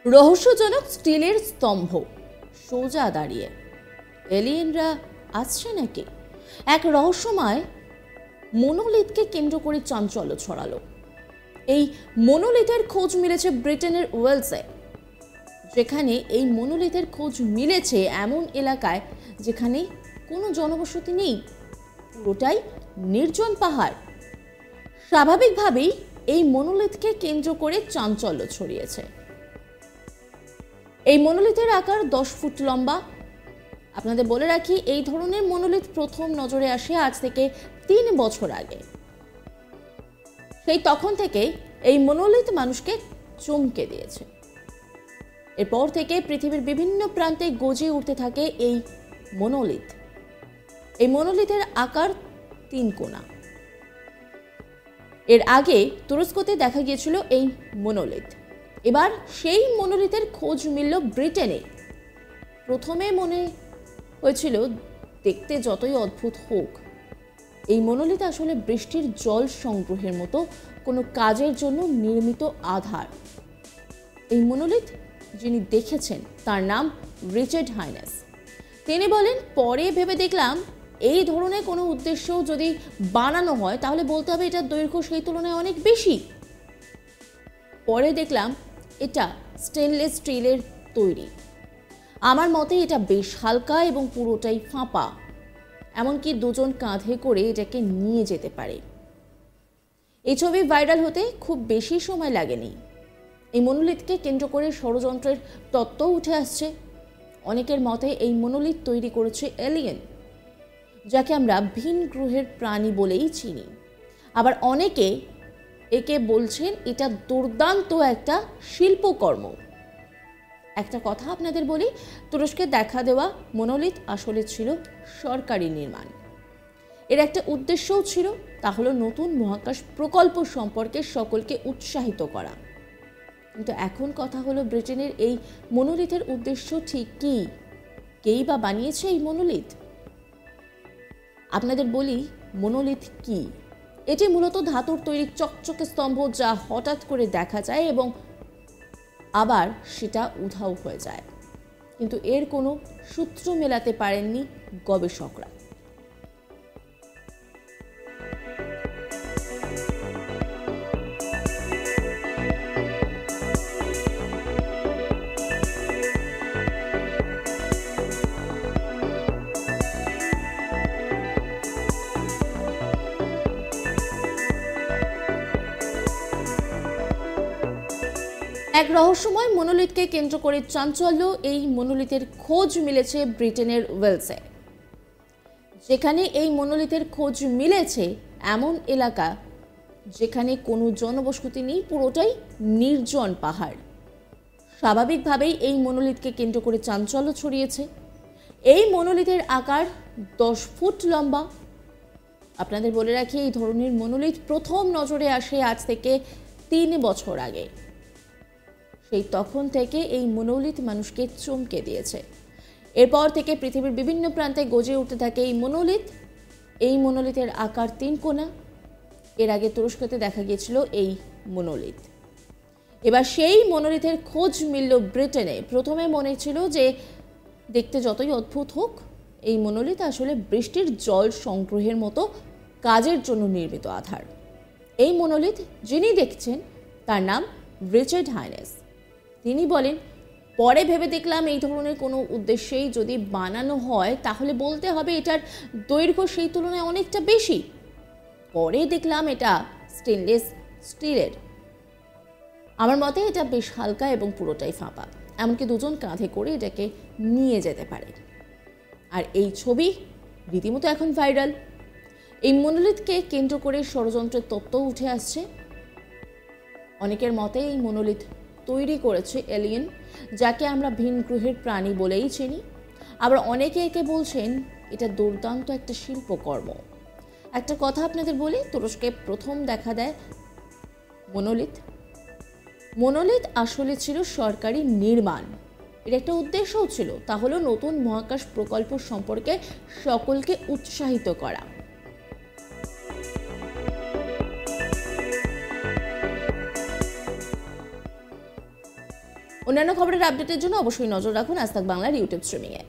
রহস্যজনক স্টিলের স্তম্ভ সোজা দাঁড়িয়ে, এলিয়েনরা আসছে নাকি? এক রহস্যময় মনোলিথকে কেন্দ্র করে চাঞ্চল্য ছড়ালো। এই মনোলিথের খোঁজ মিলেছে ব্রিটেনের ওয়েলসে, যেখানে এই মনোলিথের খোঁজ মিলেছে এমন এলাকায় যেখানে কোনো জনবসতি নেই, পুরোটাই নির্জন পাহাড়। স্বাভাবিকভাবেই এই মনোলিথকে কেন্দ্র করে চাঞ্চল্য ছড়িয়েছে। এই মনোলিথের আকার 10 ফুট লম্বা। আপনাদের বলে রাখি, এই ধরনের মনোলিথ প্রথম নজরে আসে আজ থেকে 3 বছর আগে। সেই তখন থেকে এই মনোলিথ মানুষকে চমকে দিয়েছে। এরপর থেকে পৃথিবীর বিভিন্ন প্রান্তে গজে উঠতে থাকে এই মনোলিথ। এই মনোলিথের আকার 3 কোনা। এর আগে তুরস্কতে দেখা গিয়েছিল এই মনোলিথ। এবার সেই মনোলিথের খোঁজ মিলল ব্রিটেনে। প্রথমে মনে হয়েছিল দেখতে যতই অদ্ভুত হোক, এই মনোলিথ আসলে বৃষ্টির জল সংগ্রহের মতো কোনো কাজের জন্য নির্মিত আধার। এই মনোলিথ যিনি দেখেছেন তার নাম রিচার্ড হাইনেস। তিনি বলেন, পরে ভেবে দেখলাম এই ধরনের কোনো উদ্দেশ্য যদি বানানো হয় তাহলে বলতে হবে এটার দৈর্ঘ্য সেই তুলনায় অনেক বেশি। পরে দেখলাম এটা স্টেনলেস স্টিলের তৈরি। আমার মতে এটা বেশ হালকা এবং পুরোটাই ফাঁপা, এমনকি দুজন কাঁধে করে এটাকে নিয়ে যেতে পারে। এই ছবি ভাইরাল হতে খুব বেশি সময় লাগেনি। এই মনোলিথকে কেন্দ্র করে ষড়যন্ত্রের তত্ত্ব উঠে আসছে। অনেকের মতে এই মনোলিথ তৈরি করেছে এলিয়েন, যাকে আমরা ভিন গ্রহের প্রাণী বলেই চিনি। আবার অনেকে একে বলছেন এটা দুর্দান্ত একটা শিল্পকর্ম। একটা কথা আপনাদের বলি, তুরস্কে দেখা দেওয়া মনোলিথ আসলে ছিল সরকারি নির্মাণ। এর একটা উদ্দেশ্যও ছিল, তা হলো নতুন মহাকাশ প্রকল্প সম্পর্কে সকলকে উৎসাহিত করা। কিন্তু এখন কথা হলো, ব্রিটেনের এই মনোলিথের উদ্দেশ্য ঠিক কি? কেই বা বানিয়েছে এই মনোলিথ? আপনাদের বলি মনোলিথ কি। এটি মূলত ধাতুর তৈরি চকচকে স্তম্ভ, যা হঠাৎ করে দেখা যায় এবং আবার সেটা উধাও হয়ে যায়। কিন্তু এর কোনো সূত্র মেলাতে পারেননি গবেষকরা। এক রহস্যময় মনোলিথকে কেন্দ্র করে চাঞ্চল্য। এই মনোলিথের খোঁজ মিলেছে ব্রিটেনের ওয়েলসে, যেখানে এই মনোলিথের খোঁজ মিলেছে এমন এলাকা যেখানে কোনো জনবসতি নেই, পুরোটাই নির্জন পাহাড়। স্বাভাবিকভাবেই এই মনোলিথকে কেন্দ্র করে চাঞ্চল্য ছড়িয়েছে। এই মনোলিথের আকার 10 ফুট লম্বা। আপনাদের বলে রাখি, এই ধরনের মনোলিথ প্রথম নজরে আসে আজ থেকে 3 বছর আগে। সেই তখন থেকে এই মনোলিথ মানুষকে চমকে দিয়েছে। এরপর থেকে পৃথিবীর বিভিন্ন প্রান্তে গজে উঠতে থাকে এই মনোলিথ। এই মনোলিথের আকার 3 কোনা। এর আগে তুরস্কতে দেখা গিয়েছিল এই মনোলিথ। এবার সেই মনোলিথের খোঁজ মিলল ব্রিটেনে। প্রথমে মনে ছিল যে দেখতে যতই অদ্ভুত হোক, এই মনোলিথ আসলে বৃষ্টির জল সংগ্রহের মতো কাজের জন্য নির্মিত আধার। এই মনোলিথ যিনি দেখছেন তার নাম রিচার্ড হাইনেস। তিনি বলেন, পরে ভেবে দেখলাম এই ধরনের কোনো উদ্দেশ্যেই যদি বানানো হয় তাহলে বলতে হবে এটার দৈর্ঘ্য সেই তুলনায় অনেকটা বেশি। পরে দেখলাম এটা স্টেনলেস স্টিলের। আমার মতে এটা বেশ হালকা এবং পুরোটাই ফাঁপা, এমনকি দুজন কাঁধে করে এটাকে নিয়ে যেতে পারে। আর এই ছবি রীতিমতো এখন ভাইরাল। এই মনোলিথকে কেন্দ্র করে ষড়যন্ত্রের তত্ত্ব উঠে আসছে। অনেকের মতে এই মনোলিথ তৈরি করেছে এলিয়েন, যাকে আমরা ভিন গ্রহের প্রাণী বলেই চিনি। আবার অনেকে একে বলছেন এটা দুর্দান্ত একটা শিল্পকর্ম। একটা কথা আপনাদের বলি, তুরস্কে প্রথম দেখা দেয় মনোলিথ। মনোলিথ আসলে ছিল সরকারি নির্মাণ। এর একটা উদ্দেশ্যও ছিল, তা হলো নতুন মহাকাশ প্রকল্প সম্পর্কে সকলকে উৎসাহিত করা। অন্যান্য খবরের আপডেটের জন্য অবশ্যই নজর রাখুন আজ তাক বাংলার ইউটিউব স্ট্রিমিংয়ে।